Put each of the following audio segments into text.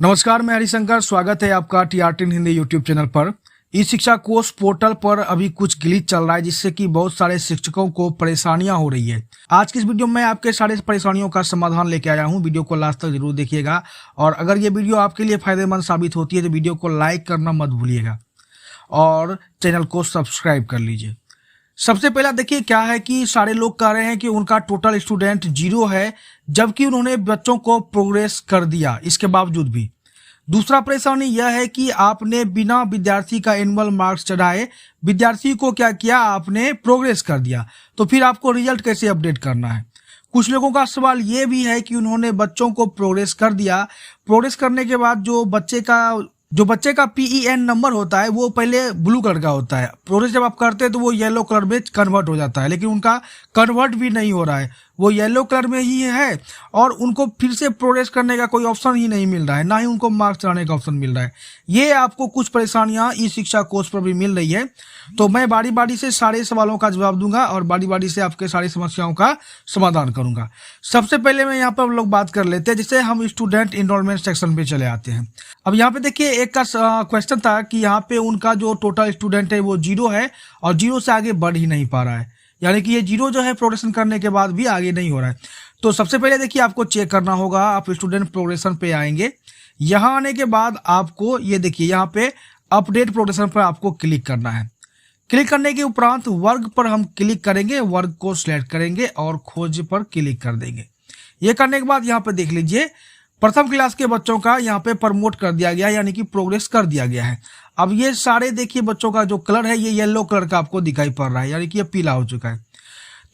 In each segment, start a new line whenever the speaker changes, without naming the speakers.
नमस्कार, मैं हरिशंकर। स्वागत है आपका टीआरटी हिंदी यूट्यूब चैनल पर। ई शिक्षा कोर्स पोर्टल पर अभी कुछ ग्लिच चल रहा है जिससे कि बहुत सारे शिक्षकों को परेशानियां हो रही है। आज की इस वीडियो में आपके सारे परेशानियों का समाधान लेके आया हूं। वीडियो को लास्ट तक जरूर देखिएगा और अगर ये वीडियो आपके लिए फायदेमंद साबित होती है तो वीडियो को लाइक करना मत भूलिएगा और चैनल को सब्सक्राइब कर लीजिए। सबसे पहला देखिए क्या है कि सारे लोग कह रहे हैं कि उनका टोटल स्टूडेंट 0 है जबकि उन्होंने बच्चों को प्रोग्रेस कर दिया इसके बावजूद भी। दूसरा परेशानी यह है कि आपने बिना विद्यार्थी का एनुअल मार्क्स चढ़ाए विद्यार्थी को क्या किया, आपने प्रोग्रेस कर दिया, तो फिर आपको रिजल्ट कैसे अपडेट करना है। कुछ लोगों का सवाल ये भी है कि उन्होंने बच्चों को प्रोग्रेस कर दिया, प्रोग्रेस करने के बाद जो बच्चे का PEN नंबर होता है वो पहले ब्लू कलर का होता है। प्रोग्रेस जब आप करते हैं तो वो येलो कलर में कन्वर्ट हो जाता है, लेकिन उनका कन्वर्ट भी नहीं हो रहा है, वो येलो कलर में ही है और उनको फिर से प्रोग्रेस करने का कोई ऑप्शन ही नहीं मिल रहा है, ना ही उनको मार्क्स चढ़ाने का ऑप्शन मिल रहा है। ये आपको कुछ परेशानियां ई शिक्षा कोर्स पर भी मिल रही है। तो मैं बारी बारी से सारे सवालों का जवाब दूंगा और बारी बारी से आपके सारी समस्याओं का समाधान करूंगा। सबसे पहले मैं यहाँ पर हम लोग बात कर लेते हैं, जैसे हम स्टूडेंट इनरोलमेंट सेक्शन पे चले आते हैं। अब यहाँ पे देखिए एक का क्वेश्चन था कि यहाँ पे उनका जो टोटल स्टूडेंट है वो 0 है और 0 से आगे बढ़ ही नहीं पा रहा है, यानी कि ये 0 जो है प्रोग्रेशन करने के बाद भी आगे नहीं हो रहा है। तो सबसे पहले देखिए आपको चेक करना होगा। आप स्टूडेंट प्रोग्रेशन पे आएंगे, यहाँ आने के बाद आपको ये देखिए यहाँ पे अपडेट प्रोग्रेशन पर आपको क्लिक करना है। क्लिक करने के उपरांत वर्ग पर हम क्लिक करेंगे, वर्ग को सिलेक्ट करेंगे और खोज पर क्लिक कर देंगे। ये करने के बाद यहाँ पे देख लीजिए प्रथम क्लास के बच्चों का यहाँ पे प्रमोट कर दिया गया है, यानी कि प्रोग्रेस कर दिया गया है। अब ये सारे देखिए बच्चों का जो कलर है ये येलो कलर का आपको दिखाई पड़ रहा है, यानी कि ये पीला हो चुका है।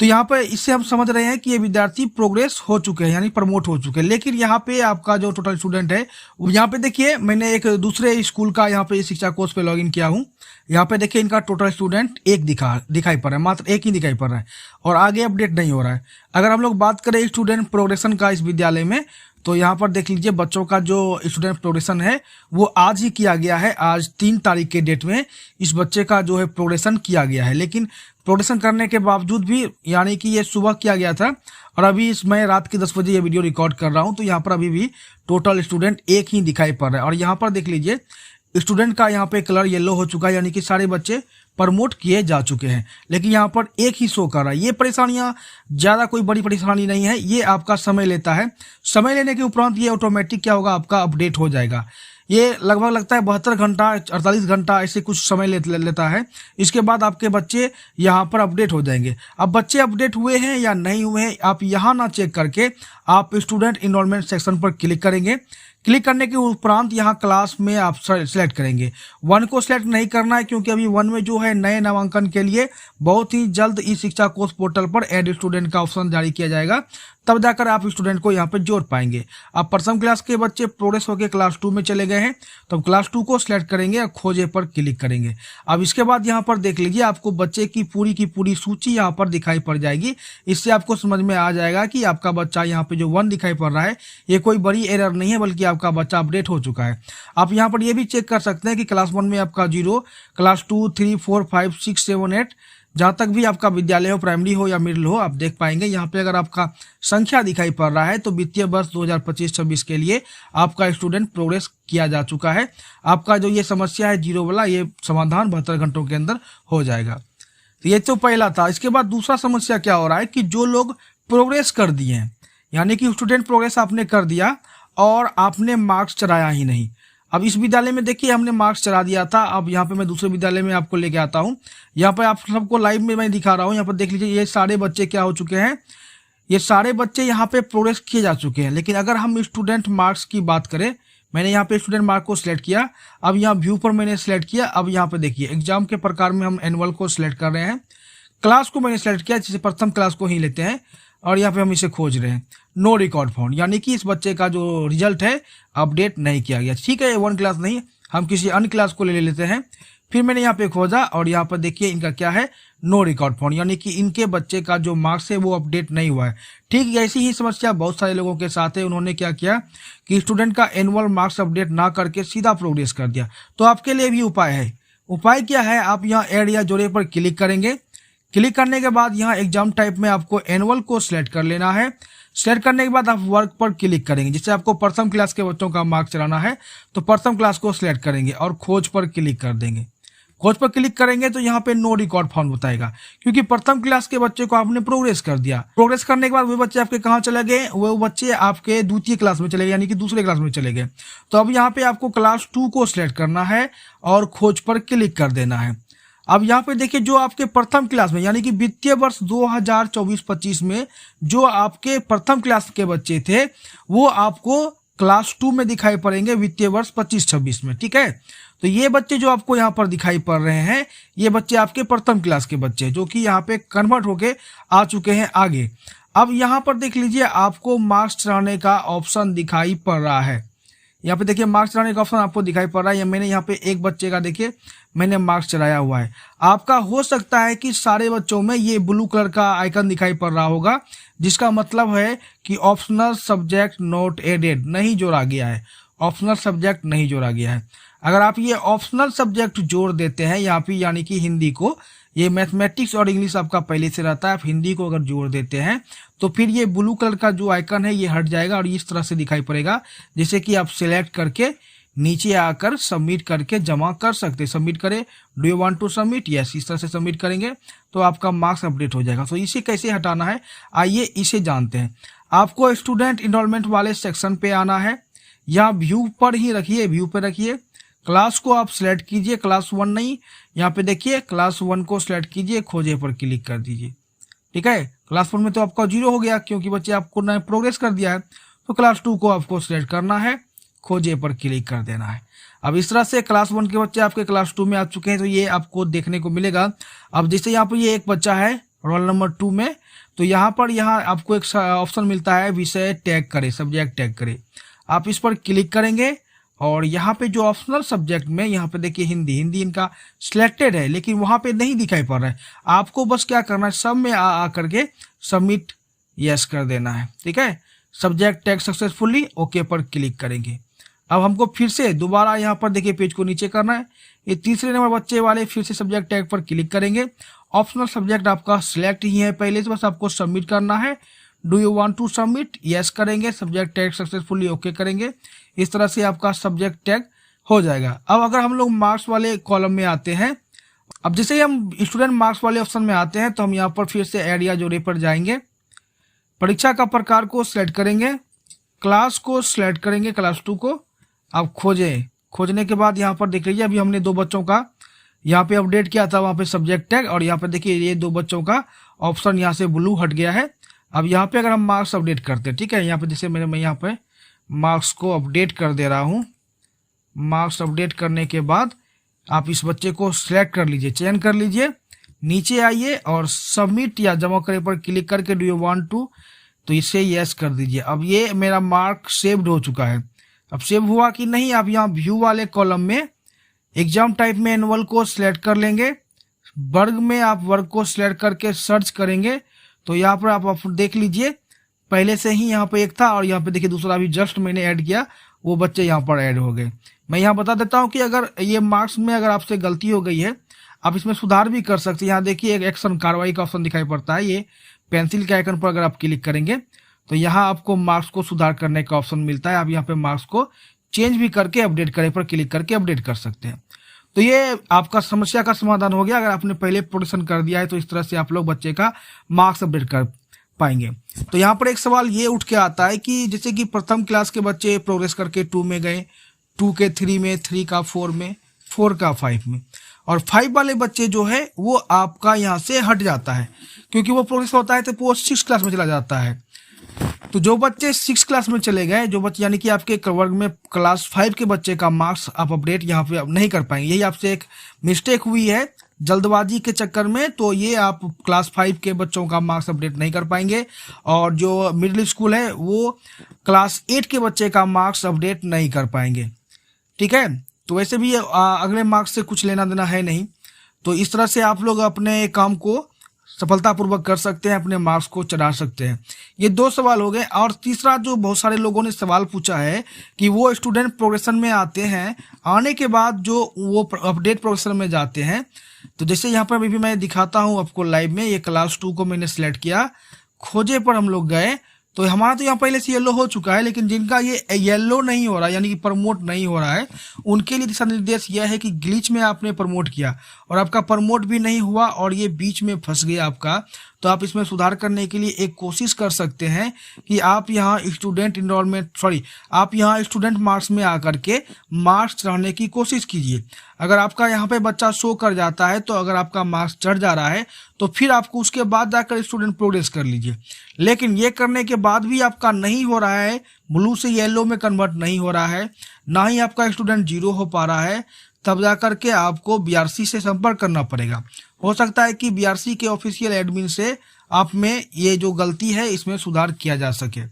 तो यहाँ पे इससे हम समझ रहे हैं कि ये विद्यार्थी प्रोग्रेस हो चुके हैं, यानी प्रमोट हो चुके हैं। लेकिन यहाँ पे आपका जो टोटल स्टूडेंट है यहाँ पे देखिए मैंने एक दूसरे स्कूल का यहाँ पे शिक्षा कोर्स पे लॉगिन किया हूँ। यहाँ पे देखिए इनका टोटल स्टूडेंट एक दिखाई पड़ रहा है, मात्र एक ही दिखाई पड़ रहा है और आगे अपडेट नहीं हो रहा है। अगर हम लोग बात करें स्टूडेंट प्रोग्रेशन का इस विद्यालय में, तो यहाँ पर देख लीजिए बच्चों का जो स्टूडेंट प्रोग्रेशन है वो आज ही किया गया है। आज 3 तारीख के डेट में इस बच्चे का जो है प्रोग्रेशन किया गया है, लेकिन प्रोग्रेशन करने के बावजूद भी, यानी कि ये सुबह किया गया था और अभी मैं रात के 10 बजे ये वीडियो रिकॉर्ड कर रहा हूँ, तो यहाँ पर अभी भी टोटल स्टूडेंट एक ही दिखाई पड़ रहा है। और यहाँ पर देख लीजिए स्टूडेंट का यहाँ पे कलर येलो हो चुका है, यानी कि सारे बच्चे प्रमोट किए जा चुके हैं, लेकिन यहाँ पर एक ही शो कर रहा है। ये परेशानियां ज़्यादा कोई बड़ी परेशानी नहीं है, ये आपका समय लेता है। समय लेने के उपरांत ये ऑटोमेटिक क्या होगा, आपका अपडेट हो जाएगा। ये लगभग लगता है 72 घंटा 48 घंटा ऐसे कुछ समय लेता है। इसके बाद आपके बच्चे यहाँ पर अपडेट हो जाएंगे। अब बच्चे अपडेट हुए हैं या नहीं हुए हैं आप यहाँ ना चेक करके आप स्टूडेंट इनरोलमेंट सेक्शन पर क्लिक करेंगे। क्लिक करने के उपरांत यहाँ क्लास में आप सेलेक्ट करेंगे। 1 को सिलेक्ट नहीं करना है क्योंकि अभी 1 में जो है नए नामांकन के लिए बहुत ही जल्द ई शिक्षा कोर्स पोर्टल पर ऐड स्टूडेंट का ऑप्शन जारी किया जाएगा, तब जाकर आप स्टूडेंट को यहाँ पे जोड़ पाएंगे। अब प्रथम क्लास के बच्चे प्रोग्रेस होकर क्लास 2 में चले गए हैं, तो क्लास 2 को सिलेक्ट करेंगे और खोजे पर क्लिक करेंगे। अब इसके बाद यहाँ पर देख लीजिए आपको बच्चे की पूरी सूची यहाँ पर दिखाई पड़ जाएगी। इससे आपको समझ में आ जाएगा कि आपका बच्चा यहाँ पे जो 1 दिखाई पड़ रहा है ये कोई बड़ी एरर नहीं है, बल्कि आपका बच्चा अपडेट हो चुका है। आप यहाँ पर ये भी चेक कर सकते हैं कि क्लास 1 में आपका 0, क्लास 2, 3, 4, 5, 6, 7, 8 जहाँ तक भी आपका विद्यालय हो, प्राइमरी हो या मिडिल हो, आप देख पाएंगे। यहाँ पे अगर आपका संख्या दिखाई पड़ रहा है तो वित्तीय वर्ष 2025-26 के लिए आपका स्टूडेंट प्रोग्रेस किया जा चुका है। आपका जो ये समस्या है 0 वाला, ये समाधान 72 घंटों के अंदर हो जाएगा। तो ये तो पहला था। इसके बाद दूसरा समस्या क्या हो रहा है कि जो लोग प्रोग्रेस कर दिए हैं, यानी कि स्टूडेंट प्रोग्रेस आपने कर दिया और आपने मार्क्स चढ़ाया ही नहीं। अब इस विद्यालय में देखिए हमने मार्क्स चढ़ा दिया था। अब यहाँ पे मैं दूसरे विद्यालय में आपको लेके आता हूँ। यहाँ पे आप सबको लाइव में मैं दिखा रहा हूँ। यहाँ पर देख लीजिए ये सारे बच्चे क्या हो चुके हैं, ये सारे बच्चे यहाँ पे प्रोग्रेस किए जा चुके हैं। लेकिन अगर हम स्टूडेंट मार्क्स की बात करें, मैंने यहाँ पे स्टूडेंट मार्क को सिलेक्ट किया, अब यहाँ व्यू पर मैंने सिलेक्ट किया। अब यहाँ पे देखिए एग्जाम के प्रकार में हम एनुअल को सिलेक्ट कर रहे हैं, क्लास को मैंने सिलेक्ट किया, जिसे प्रथम क्लास को ही लेते हैं और यहाँ पे हम इसे खोज रहे हैं। नो रिकॉर्ड फाउंड, यानी कि इस बच्चे का जो रिजल्ट है अपडेट नहीं किया गया। ठीक है, 1 क्लास नहीं, हम किसी अन्य क्लास को ले लेते हैं। फिर मैंने यहाँ पे खोजा और यहाँ पर देखिए इनका क्या है, नो रिकॉर्ड फाउंड, यानी कि इनके बच्चे का जो मार्क्स है वो अपडेट नहीं हुआ है। ठीक ऐसी ही समस्या बहुत सारे लोगों के साथ है। उन्होंने क्या किया कि स्टूडेंट का एनुअल मार्क्स अपडेट ना करके सीधा प्रोग्रेस कर दिया। तो आपके लिए भी उपाय है। उपाय क्या है, आप यहाँ ऐड या जोड़े पर क्लिक करेंगे। क्लिक करने के बाद यहाँ एग्जाम टाइप में आपको एनुअल को सिलेक्ट कर लेना है। सिलेक्ट करने के बाद आप वर्क पर क्लिक करेंगे। जैसे आपको प्रथम क्लास के बच्चों का मार्क्स चलाना है तो प्रथम क्लास को सिलेक्ट करेंगे और खोज पर क्लिक कर देंगे। खोज पर क्लिक करेंगे तो यहाँ पे नो रिकॉर्ड फाउंड बताएगा, क्योंकि प्रथम क्लास के बच्चे को आपने प्रोग्रेस कर दिया। प्रोग्रेस करने के बाद वो बच्चे आपके कहाँ चले गए, वो बच्चे आपके द्वितीय क्लास में चले गए, यानी कि दूसरे क्लास में चले गए। तो अब यहाँ पे आपको क्लास 2 को सिलेक्ट करना है और खोज पर क्लिक कर देना है। अब यहाँ पे देखिए जो आपके प्रथम क्लास में यानी कि वित्तीय वर्ष 2024-25 में जो आपके प्रथम क्लास के बच्चे थे वो आपको क्लास 2 में दिखाई पड़ेंगे वित्तीय वर्ष 25-26 में। ठीक है, तो ये बच्चे जो आपको यहाँ पर दिखाई पड़ रहे हैं ये बच्चे आपके प्रथम क्लास के बच्चे जो कि यहाँ पे कन्वर्ट होके आ चुके हैं आगे। अब यहाँ पर देख लीजिए आपको मार्क्स चढ़ाने का ऑप्शन दिखाई पड़ रहा है। यहाँ पे देखिए मार्क्स चढ़ाने का ऑप्शन आपको दिखाई पड़ रहा है। मैंने यहाँ पे एक बच्चे का देखिए मैंने मार्क्स चढ़ाया हुआ है। आपका हो सकता है कि सारे बच्चों में ये ब्लू कलर का आइकन दिखाई पड़ रहा होगा, जिसका मतलब है कि ऑप्शनल सब्जेक्ट नॉट एडेड, नहीं जोड़ा गया है, ऑप्शनल सब्जेक्ट नहीं जोड़ा गया है। अगर आप ये ऑप्शनल सब्जेक्ट जोड़ देते हैं यहाँ पे यानी कि हिंदी को, ये मैथमेटिक्स और इंग्लिश आपका पहले से रहता है, आप हिंदी को अगर जोड़ देते हैं तो फिर ये ब्लू कलर का जो आइकन है ये हट जाएगा और इस तरह से दिखाई पड़ेगा, जैसे कि आप सिलेक्ट करके नीचे आकर सबमिट करके जमा कर सकते हैं। सबमिट करें, do you want to submit, yes, इस तरह से सबमिट करेंगे तो आपका मार्क्स अपडेट हो जाएगा। तो इसे कैसे हटाना है आइए इसे जानते हैं। आपको स्टूडेंट इनरोलमेंट वाले सेक्शन पे आना है, या व्यू पर ही रखिए, व्यू पे रखिए, क्लास को आप सिलेक्ट कीजिए, क्लास 1 नहीं, यहाँ पे देखिए क्लास 1 को सिलेक्ट कीजिए, खोजे पर क्लिक कर दीजिए। ठीक है, क्लास 1 में तो आपका 0 हो गया क्योंकि बच्चे आपको नए प्रोग्रेस कर दिया है। तो क्लास 2 को आपको सिलेक्ट करना है, खोजे पर क्लिक कर देना है। अब इस तरह से क्लास 1 के बच्चे आपके क्लास 2 में आ चुके हैं, तो ये आपको देखने को मिलेगा। अब जैसे यहाँ पर ये एक बच्चा है रोल नंबर 2 में, तो यहाँ आपको एक ऑप्शन मिलता है विषय टैग करे, सब्जेक्ट टैग करे। आप इस पर क्लिक करेंगे और यहाँ पे जो ऑप्शनल सब्जेक्ट में यहाँ पे देखिए हिंदी इनका सिलेक्टेड है, लेकिन वहाँ पे नहीं दिखाई पड़ रहा है। आपको बस क्या करना है, सब में आ करके सबमिट यस कर देना है। ठीक है, सब्जेक्ट टैग सक्सेसफुली, ओके पर क्लिक करेंगे। अब हमको फिर से दोबारा यहाँ पर देखिए पेज को नीचे करना है, ये तीसरे नंबर बच्चे वाले फिर से सब्जेक्ट टैग पर क्लिक करेंगे। ऑप्शनल सब्जेक्ट आपका सिलेक्ट ही है पहले से, बस आपको सबमिट करना है। Do you want to submit, yes करेंगे, सब्जेक्ट टैग सक्सेसफुली ओके करेंगे। इस तरह से आपका सब्जेक्ट टैग हो जाएगा। अब अगर हम लोग मार्क्स वाले कॉलम में आते हैं, अब जैसे ही हम स्टूडेंट मार्क्स वाले ऑप्शन में आते हैं तो हम यहाँ पर फिर से ऐड या जोड़े पर जाएंगे, परीक्षा का प्रकार को सिलेक्ट करेंगे, क्लास को सिलेक्ट करेंगे, क्लास 2 को। अब खोजने के बाद यहाँ पर देख लीजिए अभी हमने 2 बच्चों का यहाँ पे अपडेट किया था, वहाँ पे सब्जेक्ट टैग, और यहाँ पे देखिए ये 2 बच्चों का ऑप्शन यहाँ से ब्लू हट गया है। अब यहाँ पे अगर हम मार्क्स अपडेट करते हैं, ठीक है, यहाँ पे जैसे मैं यहाँ पे मार्क्स को अपडेट कर दे रहा हूँ। मार्क्स अपडेट करने के बाद आप इस बच्चे को सिलेक्ट कर लीजिए, चयन कर लीजिए, नीचे आइए और सबमिट या जमा करे पर क्लिक करके डू यू वांट टू, तो इसे यस कर दीजिए। अब ये मेरा मार्क सेव्ड हो चुका है। अब सेव हुआ कि नहीं, आप यहाँ व्यू वाले कॉलम में एग्जाम टाइप में एनुअल को सिलेक्ट कर लेंगे, वर्ग में आप वर्ग को सिलेक्ट करके सर्च करेंगे तो यहाँ पर आप देख लीजिए पहले से ही यहाँ पे एक था और यहाँ पे देखिए दूसरा भी जस्ट मैंने ऐड किया, वो बच्चे यहाँ पर ऐड हो गए। मैं यहाँ बता देता हूँ कि अगर ये मार्क्स में अगर आपसे गलती हो गई है आप इसमें सुधार भी कर सकते हैं। यहाँ देखिए एक एक्शन कार्रवाई का ऑप्शन दिखाई पड़ता है, ये पेंसिल के आइकन पर अगर आप क्लिक करेंगे तो यहाँ आपको मार्क्स को सुधार करने का ऑप्शन मिलता है। आप यहाँ पे मार्क्स को चेंज भी करके अपडेट करे पर क्लिक करके अपडेट कर सकते हैं। तो ये आपका समस्या का समाधान हो गया। अगर आपने पहले प्रोडक्शन कर दिया है तो इस तरह से आप लोग बच्चे का मार्क्स अपडेट कर पाएंगे। तो यहाँ पर एक सवाल ये उठ के आता है कि जैसे कि प्रथम क्लास के बच्चे प्रोग्रेस करके 2 में गए, 2 के 3 में, 3 का 4 में, 4 का 5 में, और 5 वाले बच्चे जो है वो आपका यहाँ से हट जाता है क्योंकि वो प्रोग्रेस होता है तो वो 6 क्लास में चला जाता है। तो जो बच्चे 6 क्लास में चले गए, जो बच्चे यानी कि आपके वर्ग में क्लास 5 के बच्चे का मार्क्स आप अपडेट यहाँ पे नहीं कर पाएंगे। यही आपसे एक मिस्टेक हुई है जल्दबाजी के चक्कर में, तो ये आप क्लास 5 के बच्चों का मार्क्स अपडेट नहीं कर पाएंगे। और जो मिडिल स्कूल है वो क्लास 8 के बच्चे का मार्क्स अपडेट नहीं कर पाएंगे। ठीक है, तो वैसे भी अगले मार्क्स से कुछ लेना देना है नहीं। तो इस तरह से आप लोग अपने काम को सफलतापूर्वक कर सकते हैं, अपने मार्क्स को चढ़ा सकते हैं। ये 2 सवाल हो गए। और तीसरा जो बहुत सारे लोगों ने सवाल पूछा है कि वो स्टूडेंट प्रोग्रेशन में आते हैं, आने के बाद जो वो अपडेट प्रोग्रेशन में जाते हैं, तो जैसे यहाँ पर भी मैं दिखाता हूँ आपको लाइव में। ये क्लास 2 को मैंने सिलेक्ट किया, खोजे पर हम लोग गए तो हमारा तो यहाँ पहले से येलो हो चुका है, लेकिन जिनका ये येलो नहीं हो रहा यानी कि प्रमोट नहीं हो रहा है, उनके लिए दिशा निर्देश यह है कि ग्लिच में आपने प्रमोट किया और आपका प्रमोट भी नहीं हुआ और ये बीच में फंस गया आपका, तो आप इसमें सुधार करने के लिए एक कोशिश कर सकते हैं कि आप यहाँ स्टूडेंट मार्क्स में आकर के मार्क्स चढ़ाने की कोशिश कीजिए। अगर आपका यहाँ पे बच्चा शो कर जाता है, तो अगर आपका मार्क्स चढ़ जा रहा है तो फिर आपको उसके बाद जाकर स्टूडेंट प्रोग्रेस कर लीजिए। लेकिन ये करने के बाद भी आपका नहीं हो रहा है, ब्लू से येलो में कन्वर्ट नहीं हो रहा है, ना ही आपका स्टूडेंट 0 हो पा रहा है, तब जाकर के आपको बीआरसी से संपर्क करना पड़ेगा। हो सकता है कि बीआरसी के ऑफिशियल एडमिन से आप में ये जो गलती है इसमें सुधार किया जा सके।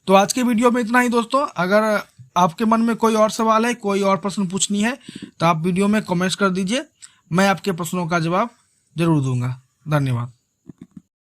तो आज के वीडियो में इतना ही दोस्तों। अगर आपके मन में कोई और सवाल है, कोई और प्रश्न पूछनी है, तो आप वीडियो में कमेंट्स कर दीजिए, मैं आपके प्रश्नों का जवाब जरूर दूंगा। धन्यवाद।